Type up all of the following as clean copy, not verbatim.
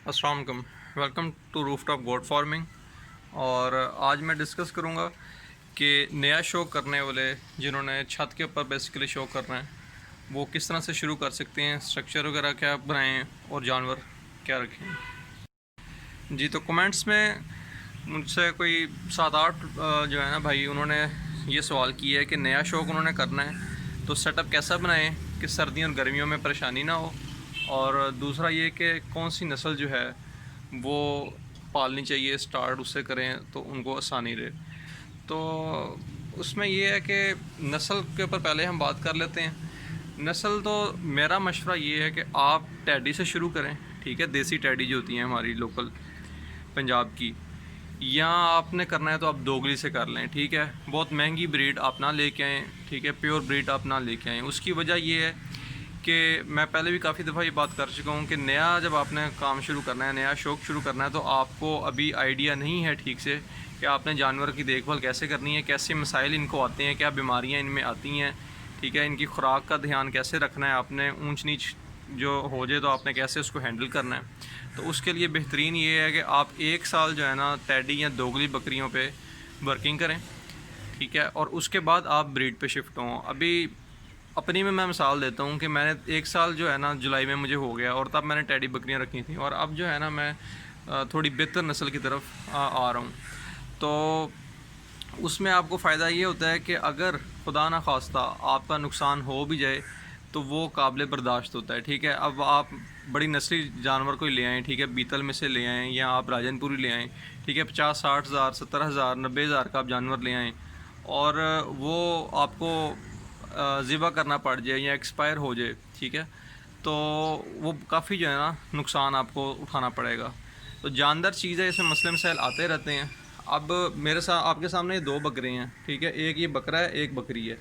अस्सलाम वालेकुम। Welcome to rooftop goat farming. और आज मैं डिस्कस करूँगा कि नया शो करने वाले जिन्होंने छत के ऊपर बेसिकली शो करना है वो किस तरह से शुरू कर सकते हैं, स्ट्रक्चर वगैरह क्या बनाएं और जानवर क्या रखें। जी, तो कमेंट्स में मुझसे कोई 7-8 जो है ना भाई, उन्होंने ये सवाल किया है कि नया शौक उन्होंने करना है तो सेटअप कैसा बनाएं कि सर्दियों और गर्मियों में परेशानी ना हो, और दूसरा ये कि कौन सी नस्ल जो है वो पालनी चाहिए, स्टार्ट उससे करें तो उनको आसानी रहे। तो उसमें ये है कि नस्ल के ऊपर पहले हम बात कर लेते हैं। नस्ल तो मेरा मशवरा ये है कि आप टैडी से शुरू करें, ठीक है। देसी टैडी जो होती हैं हमारी लोकल पंजाब की, या आपने करना है तो आप दोगली से कर लें, ठीक है। बहुत महंगी ब्रीड आप ना लेके आएँ, ठीक है। प्योर ब्रीड आप ना लेके आएँ। उसकी वजह ये है कि मैं पहले भी काफ़ी दफ़ा ये बात कर चुका हूँ कि नया जब आपने काम शुरू करना है, नया शौक़ शुरू करना है, तो आपको अभी आइडिया नहीं है ठीक से कि आपने जानवर की देखभाल कैसे करनी है, कैसे मसाइल इनको आते हैं, क्या बीमारियाँ इनमें आती हैं, ठीक है। इनकी खुराक का ध्यान कैसे रखना है आपने, ऊंच नीच जो हो जाए तो आपने कैसे उसको हैंडल करना है। तो उसके लिए बेहतरीन ये है कि आप 1 साल जो है ना टैडी या दोगली बकरियों पे वर्किंग करें, ठीक है। और उसके बाद आप ब्रीड पे शिफ्ट हों। अभी अपनी में मैं मिसाल देता हूँ कि मैंने 1 साल जो है ना जुलाई में मुझे हो गया, और तब मैंने टैडी बकरियाँ रखी थी, और अब जो है ना मैं थोड़ी बेहतर नस्ल की तरफ आ रहा हूँ। तो उसमें आपको फ़ायदा ये होता है कि अगर खुदा ना खास्ता आपका नुकसान हो भी जाए तो वो काबिल बर्दाश्त होता है, ठीक है। अब आप बड़ी नस्ली जानवर कोई ले आएँ, ठीक है, बीतल में से ले आएँ या आप राजनपुरी ले आएँ, ठीक है, 50-60 हज़ार, 70 हज़ार, 90 हज़ार का आप जानवर ले आएँ, और वो आपको ज़िबा करना पड़ जाए या एक्सपायर हो जाए, ठीक है, तो वो काफ़ी जो है ना नुकसान आपको उठाना पड़ेगा। तो जानदार चीज़ है, इसमें मसले मसाइल आते रहते हैं। अब मेरे साथ आपके सामने 2 बकरे हैं, ठीक है। एक ये बकरा है, एक बकरी है।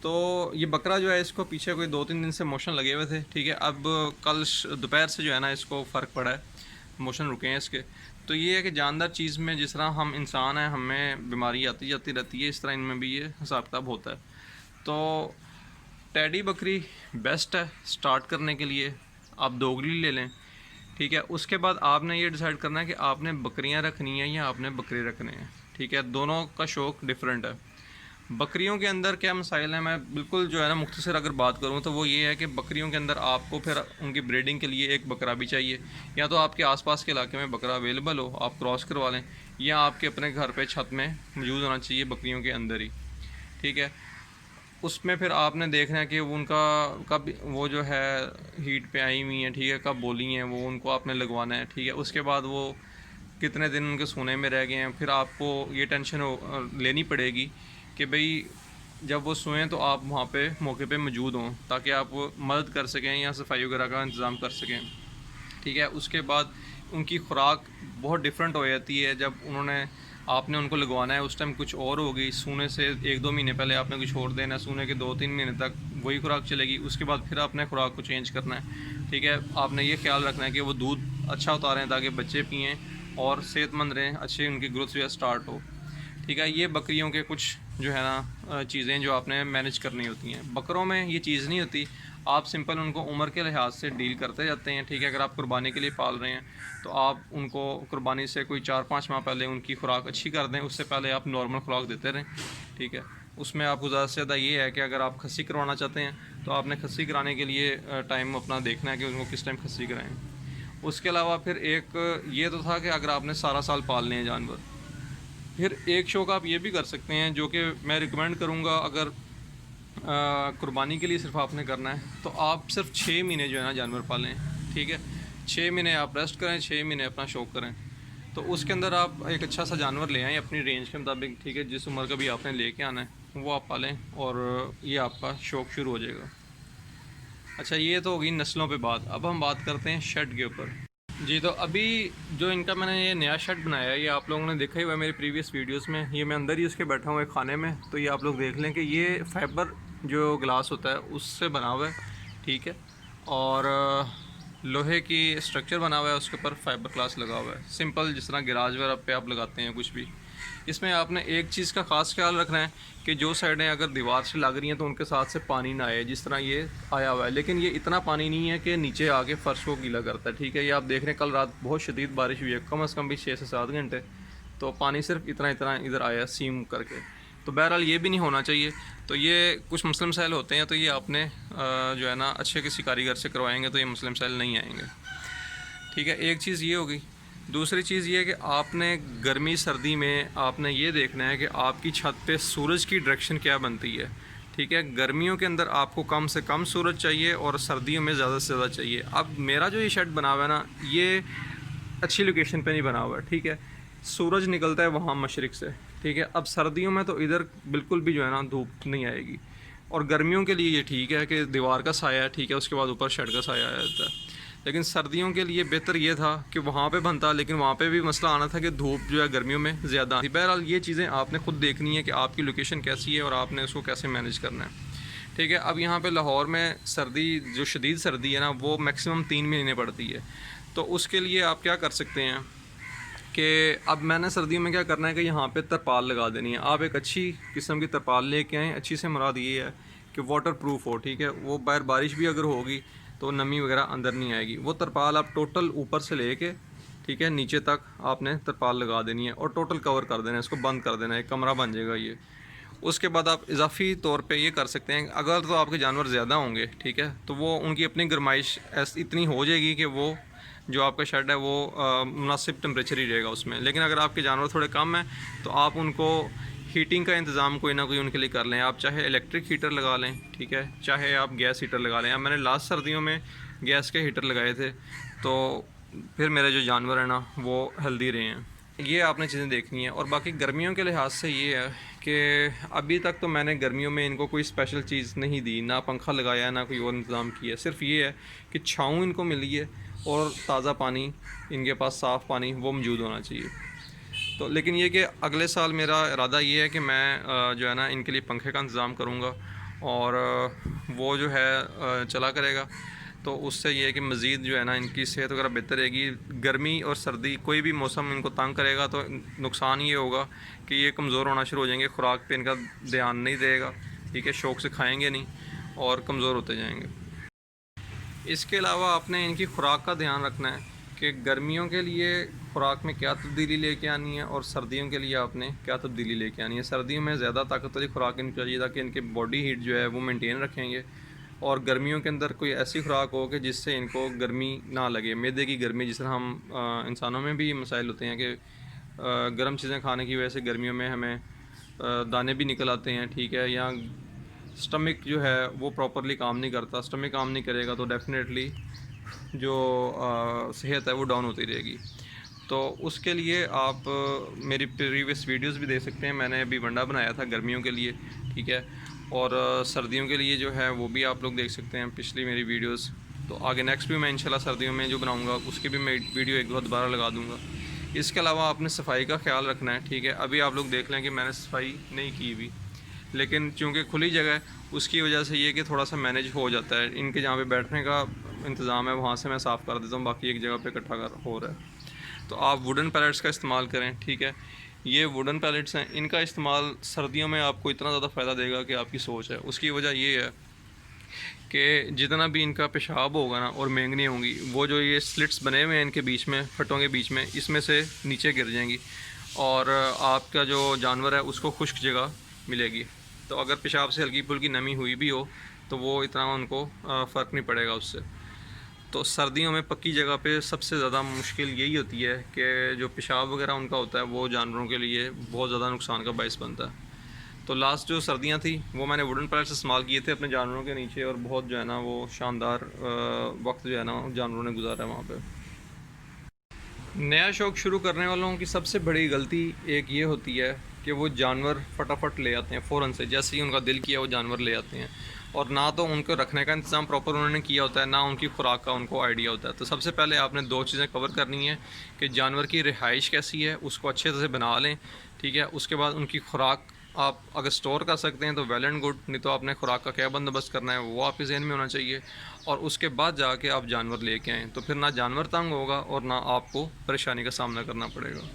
तो ये बकरा जो है, इसको पीछे कोई 2-3 दिन से मोशन लगे हुए थे, ठीक है। अब कल दोपहर से जो है ना इसको फ़र्क पड़ा है, मोशन रुके हैं इसके। तो ये है कि जानदार चीज़ में जिस तरह हम इंसान हैं, हमें बीमारी आती जाती रहती है, इस तरह इनमें भी ये हिसाब किताब होता है। तो टैडी बकरी बेस्ट है स्टार्ट करने के लिए। आप दोगली ले लें, ठीक है। उसके बाद आपने ये डिसाइड करना है कि आपने बकरियां रखनी है या आपने बकरे रखने हैं, ठीक है। दोनों का शौक़ डिफरेंट है। बकरियों के अंदर क्या मसाइल हैं, मैं बिल्कुल जो है ना मुख्तसर अगर बात करूँ तो वो ये है कि बकरियों के अंदर आपको फिर उनकी ब्रीडिंग के लिए एक बकरा भी चाहिए। या तो आपके आसपास के इलाके में बकरा अवेलेबल हो, आप क्रॉस करवा लें, या आपके अपने घर पे छत में मौजूद होना चाहिए बकरियों के अंदर ही, ठीक है। उसमें फिर आपने देखना है कि उनका कब वो जो है हीट पे आई हुई हैं, ठीक है, कब बोली हैं, वो उनको आपने लगवाना है, ठीक है। उसके बाद वो कितने दिन उनके सोने में रह गए हैं, फिर आपको ये टेंशन लेनी पड़ेगी कि भाई जब वो सोएं तो आप वहाँ पे मौके पे मौजूद हों, ताकि आप मदद कर सकें या सफाई वगैरह का इंतज़ाम कर सकें, ठीक है। उसके बाद उनकी खुराक बहुत डिफरेंट हो जाती है। जब आपने उनको लगवाना है उस टाइम कुछ और होगी, सूने से 1-2 महीने पहले आपने कुछ और देना है, सूने के 2-3 महीने तक वही खुराक चलेगी, उसके बाद फिर आपने खुराक को चेंज करना है, ठीक है। आपने ये ख्याल रखना है कि वो दूध अच्छा उतारें ताकि बच्चे पिएँ और सेहतमंद रहें, अच्छी उनकी ग्रोथ जो है स्टार्ट हो, ठीक है। ये बकरियों के कुछ जो है ना चीज़ें जो आपने मैनेज करनी होती हैं। बकरों में ये चीज़ नहीं होती, आप सिंपल उनको उम्र के लिहाज से डील करते जाते हैं, ठीक है। अगर आप कुर्बानी के लिए पाल रहे हैं तो आप उनको कुर्बानी से कोई 4-5 माह पहले उनकी खुराक अच्छी कर दें, उससे पहले आप नॉर्मल खुराक देते रहें, ठीक है। उसमें आपको ज़्यादा से ज़्यादा ये है कि अगर आप खस्सी करवाना चाहते हैं तो आपने खस्सी कराने के लिए टाइम अपना देखना है कि उनको किस टाइम खस्सी कराएँ। उसके अलावा फिर एक ये तो था कि अगर आपने सारा साल पालने हैं जानवर, फिर एक शौक़ आप ये भी कर सकते हैं जो कि मैं रिकमेंड करूँगा। अगर कुर्बानी के लिए सिर्फ आपने करना है तो आप सिर्फ 6 महीने जो है ना जानवर पालें, ठीक है। 6 महीने आप रेस्ट करें, 6 महीने अपना शौक़ करें। तो उसके अंदर आप एक अच्छा सा जानवर ले आएँ अपनी रेंज के मुताबिक, ठीक है। जिस उम्र का भी आपने लेके आना है वो आप पालें और ये आपका शौक़ शुरू हो जाएगा। अच्छा, ये तो होगी नस्लों पे बात। अब हम बात करते हैं शेड के ऊपर। जी, तो अभी जो इनका मैंने ये नया शेड बनाया है, ये आप लोगों ने देखा ही हुआ है मेरी प्रीवियस वीडियोस में। ये मैं अंदर ही उसके बैठा हूँ एक खाने में, तो ये आप लोग देख लें कि ये फाइबर जो ग्लास होता है उससे बना हुआ है, ठीक है। और लोहे की स्ट्रक्चर बना हुआ है, उसके ऊपर फाइबर ग्लास लगा हुआ है, सिंपल जिस तरह गिराज वगैरह पे आप लगाते हैं कुछ भी। इसमें आपने एक चीज़ का ख़ास ख्याल रखना है कि जो साइडें अगर दीवार से लग रही हैं तो उनके साथ से पानी ना आए, जिस तरह ये आया हुआ है। लेकिन ये इतना पानी नहीं है कि नीचे आके फ़र्श को गीला करता है, ठीक है। ये आप देख रहे हैं कल रात बहुत शदीद बारिश हुई है, कम से कम भी 6 से 7 घंटे, तो पानी सिर्फ इतना इतना इधर आया सीम करके। तो बहरहाल ये भी नहीं होना चाहिए। तो ये कुछ मसले मसाइल होते हैं, तो ये आपने जो है ना अच्छे किसी कारीगर से करवाएंगे तो ये मसले मसाइल नहीं आएंगे, ठीक है। एक चीज़ ये होगी। दूसरी चीज़ ये है कि आपने गर्मी सर्दी में आपने ये देखना है कि आपकी छत पे सूरज की डायरेक्शन क्या बनती है, ठीक है। गर्मियों के अंदर आपको कम से कम सूरज चाहिए और सर्दियों में ज़्यादा से ज़्यादा चाहिए। अब मेरा जो ये शेड बना हुआ है ना, ये अच्छी लोकेशन पे नहीं बना हुआ है, ठीक है। सूरज निकलता है वहाँ मशरिक़ से, ठीक है। अब सर्दियों में तो इधर बिल्कुल भी जो है ना धूप नहीं आएगी, और गर्मियों के लिए ये ठीक है कि दीवार का साया है, ठीक है, उसके बाद ऊपर शेड का साया आ जाता है। लेकिन सर्दियों के लिए बेहतर ये था कि वहाँ पे बनता, लेकिन वहाँ पे भी मसला आना था कि धूप जो है गर्मियों में ज़्यादा आती। बहरहाल ये चीज़ें आपने ख़ुद देखनी है कि आपकी लोकेशन कैसी है और आपने उसको कैसे मैनेज करना है, ठीक है। अब यहाँ पे लाहौर में सर्दी जो शदीद सर्दी है ना, वो मैक्सिमम 3 महीने पड़ती है। तो उसके लिए आप क्या कर सकते हैं कि अब मैंने सर्दियों में क्या करना है कि यहाँ पे तरपाल लगा देनी है। आप एक अच्छी किस्म की तरपाल लेके आएँ। अच्छी से मुराद ये है कि वाटर प्रूफ हो, ठीक है। वो बाहर बारिश भी अगर होगी तो नमी वगैरह अंदर नहीं आएगी। वो तरपाल आप टोटल ऊपर से लेके, ठीक है, नीचे तक आपने तरपाल लगा देनी है और टोटल कवर कर देना है, इसको बंद कर देना है, एक कमरा बन जाएगा ये। उसके बाद आप इजाफी तौर पे ये कर सकते हैं, अगर तो आपके जानवर ज़्यादा होंगे, ठीक है, तो वो उनकी अपनी गर्माइश इतनी हो जाएगी कि वो जो आपका शेड है वो मुनासिब टेम्परेचर ही रहेगा उसमें। लेकिन अगर आपके जानवर थोड़े कम हैं तो आप उनको हीटिंग का इंतज़ाम कोई ना कोई उनके लिए कर लें। आप चाहे इलेक्ट्रिक हीटर लगा लें, ठीक है, चाहे आप गैस हीटर लगा लें। अब मैंने लास्ट सर्दियों में गैस के हीटर लगाए थे, तो फिर मेरे जो जानवर हैं ना वो हेल्दी रहे हैं। ये आपने चीज़ें देखनी है। और बाकी गर्मियों के लिहाज से ये है कि अभी तक तो मैंने गर्मियों में इनको कोई स्पेशल चीज़ नहीं दी, ना पंखा लगाया, ना कोई और इंतज़ाम किया। सिर्फ ये है कि छाँव इनको मिली है और ताज़ा पानी, इनके पास साफ़ पानी वो मौजूद होना चाहिए। तो लेकिन ये कि अगले साल मेरा इरादा ये है कि मैं जो है ना इनके लिए पंखे का इंतज़ाम करूँगा और वो जो है चला करेगा। तो उससे ये है कि मज़ीद जो है ना इनकी सेहत वगैरह बेहतर रहेगी। गर्मी और सर्दी कोई भी मौसम इनको तंग करेगा तो नुकसान ये होगा कि ये कमज़ोर होना शुरू हो जाएंगे, खुराक पे इनका ध्यान नहीं देगा, ठीक है, शौक़ से खाएँगे नहीं और कमज़ोर होते जाएंगे। इसके अलावा आपने इनकी खुराक का ध्यान रखना है कि गर्मियों के लिए खुराक में क्या तब्दीली लेके आनी है और सर्दियों के लिए आपने क्या तब्दीली लेके आनी है। सर्दियों में ज़्यादा ताकत वाली खुराक इनको चाहिए ताकि इनके बॉडी हीट जो है वो मेंटेन रखेंगे, और गर्मियों के अंदर कोई ऐसी खुराक हो कि जिससे इनको गर्मी ना लगे, मैदे की गर्मी। जिस तरह हम इंसानों में भी मसाइल होते हैं कि गर्म चीज़ें खाने की वजह से गर्मियों में हमें दाने भी निकल आते हैं, ठीक है, या स्टमक जो है वो प्रॉपरली काम नहीं करता। स्टमक काम नहीं करेगा तो डेफिनेटली जो सेहत है वो डाउन होती रहेगी। तो उसके लिए आप मेरी प्रीवियस वीडियोस भी देख सकते हैं। मैंने अभी वंडा बनाया था गर्मियों के लिए, ठीक है, और सर्दियों के लिए जो है वो भी आप लोग देख सकते हैं पिछली मेरी वीडियोस। तो आगे नेक्स्ट भी मैं इंशाल्लाह सर्दियों में जो बनाऊंगा उसकी भी मैं वीडियो एक दो दोबारा लगा दूंगा। इसके अलावा आपने सफाई का ख्याल रखना है, ठीक है। अभी आप लोग देख लें कि मैंने सफाई नहीं की हुई, लेकिन चूँकि खुली जगह है उसकी वजह से ये कि थोड़ा सा मैनेज हो जाता है। इनके जहाँ पे बैठने का इंतज़ाम है वहाँ से मैं साफ़ कर देता हूँ, बाकी एक जगह पे इकट्ठा कर हो रहा है। तो आप वुडन पैलेट्स का इस्तेमाल करें, ठीक है। ये वुडन पैलेट्स हैं, इनका इस्तेमाल सर्दियों में आपको इतना ज़्यादा फ़ायदा देगा कि आपकी सोच है। उसकी वजह ये है कि जितना भी इनका पेशाब होगा ना और मेंगनी होंगी, वो जो ये स्लिट्स बने हुए हैं इनके बीच में, फटों के बीच में, इसमें से नीचे गिर जाएंगी और आपका जो जानवर है उसको खुश्क जगह मिलेगी। तो अगर पेशाब से हल्की फुल्की नमी हुई भी हो तो वो इतना उनको फ़र्क नहीं पड़ेगा उससे। तो सर्दियों में पक्की जगह पे सबसे ज़्यादा मुश्किल यही होती है कि जो पेशाब वगैरह उनका होता है वो जानवरों के लिए बहुत ज़्यादा नुकसान का बायस बनता है। तो लास्ट जो सर्दियाँ थी वो मैंने वुडन पैलेट्स इस्तेमाल किए थे अपने जानवरों के नीचे, और बहुत जो है ना वो शानदार वक्त जो है ना जानवरों ने गुजारा है वहाँ पे। नया शौक़ शुरू करने वालों की सबसे बड़ी गलती एक ये होती है कि वो जानवर फटाफट ले आते हैं फ़ौरन से, जैसे ही उनका दिल किया वो जानवर ले आते हैं, और ना तो उनको रखने का इंतज़ाम प्रॉपर उन्होंने किया होता है, ना उनकी खुराक का उनको आइडिया होता है। तो सबसे पहले आपने दो चीज़ें कवर करनी है कि जानवर की रिहाइश कैसी है, उसको अच्छे से बना लें, ठीक है। उसके बाद उनकी खुराक आप अगर स्टोर कर सकते हैं तो वेल एंड गुड, नहीं तो आपने खुराक का क्या बंदोबस्त करना है वो आपके जहन में होना चाहिए, और उसके बाद जाके आप जानवर लेके आएँ। तो फिर ना जानवर तंग होगा और ना आपको परेशानी का सामना करना पड़ेगा।